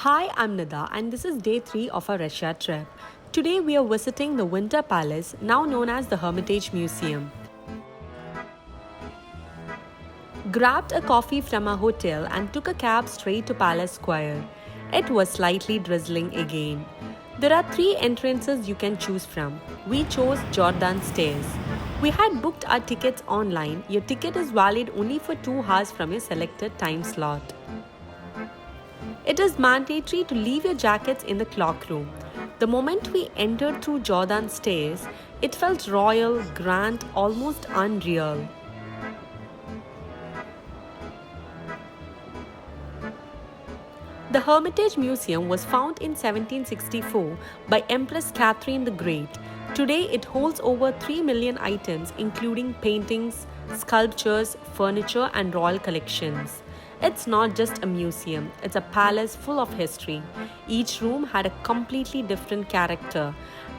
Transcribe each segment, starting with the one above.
Hi, I'm Nida and this is day 3 of our Russia trip. Today we are visiting the Winter Palace, now known as the Hermitage Museum. Grabbed a coffee from a hotel and took a cab straight to Palace Square. It was slightly drizzling again. There are 3 entrances you can choose from. We chose Jordan Stairs. We had booked our tickets online. Your ticket is valid only for 2 hours from your selected time slot. It is mandatory to leave your jackets in the clock room. The moment we entered through Jordan Stairs, it felt royal, grand, almost unreal. The Hermitage Museum was founded in 1764 by Empress Catherine the Great. Today it holds over 3 million items including paintings, sculptures, furniture and royal collections. It's not just a museum, it's a palace full of history. Each room had a completely different character,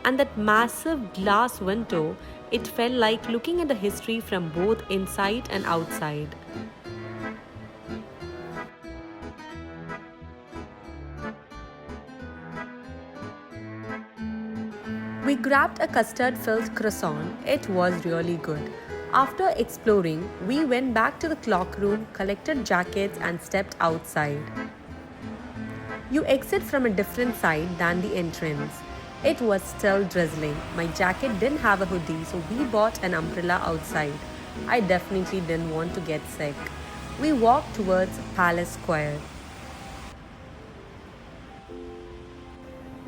and that massive glass window, it felt like looking at the history from both inside and outside. We grabbed a custard-filled croissant. It was really good. After exploring, we went back to the clock room, collected jackets and stepped outside. You exit from a different side than the entrance. It was still drizzling. My jacket didn't have a hoodie, so we bought an umbrella outside. I definitely didn't want to get sick. We walked towards Palace Square.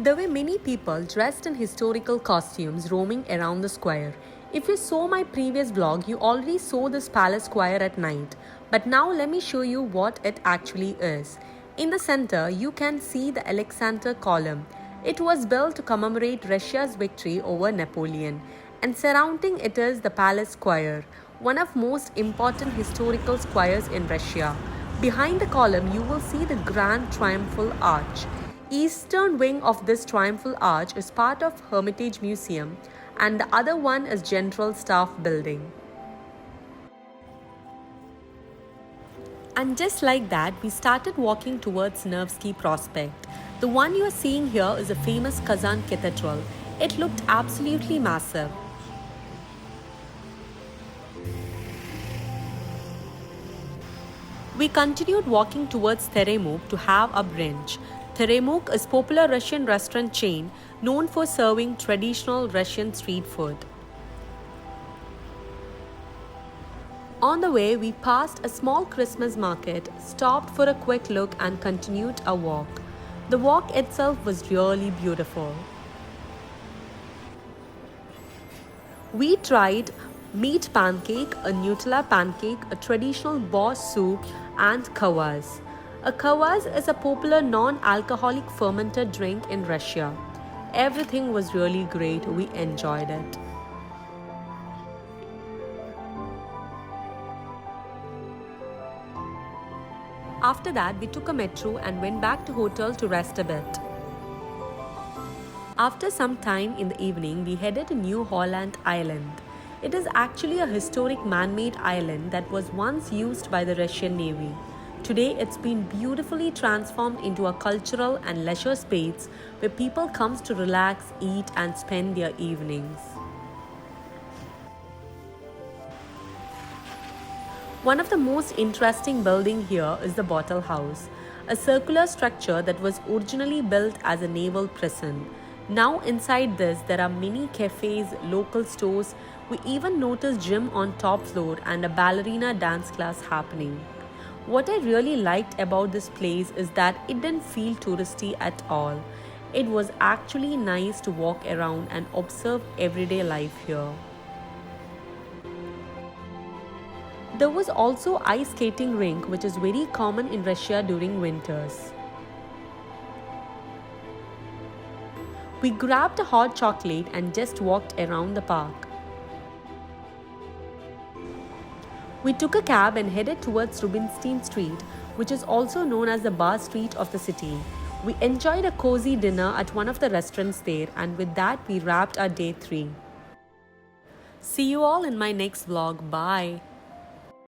There were many people dressed in historical costumes roaming around the square. If you saw my previous vlog, you already saw this palace square at night. But now let me show you what it actually is. In the center, you can see the Alexander Column. It was built to commemorate Russia's victory over Napoleon. And surrounding it is the Palace Square, one of most important historical squares in Russia. Behind the column, you will see the Grand Triumphal Arch. Eastern wing of this triumphal arch is part of Hermitage Museum and the other one is General Staff Building. And just like that, we started walking towards Nevsky Prospect. The one you are seeing here is a famous Kazan Cathedral. It looked absolutely massive. We continued walking towards Teremuk to have a brunch. Teremuk is a popular Russian restaurant chain known for serving traditional Russian street food. On the way, we passed a small Christmas market, stopped for a quick look and continued our walk. The walk itself was really beautiful. We tried meat pancake, a Nutella pancake, a traditional boss soup and kvass. A kvass is a popular non-alcoholic fermented drink in Russia. Everything was really great. We enjoyed it. After that, we took a metro and went back to hotel to rest a bit. After some time in the evening, we headed to New Holland Island. It is actually a historic man-made island that was once used by the Russian Navy. Today, it's been beautifully transformed into a cultural and leisure space where people come to relax, eat and spend their evenings. One of the most interesting buildings here is the Bottle House, a circular structure that was originally built as a naval prison. Now inside this, there are many cafes, local stores. We even noticed gym on top floor and a ballerina dance class happening. What I really liked about this place is that it didn't feel touristy at all. It was actually nice to walk around and observe everyday life here. There was also ice skating rink which is very common in Russia during winters. We grabbed a hot chocolate and just walked around the park. We took a cab and headed towards Rubinstein Street, which is also known as the bar street of the city. We enjoyed a cozy dinner at one of the restaurants there, and with that we wrapped our day 3. See you all in my next vlog. Bye.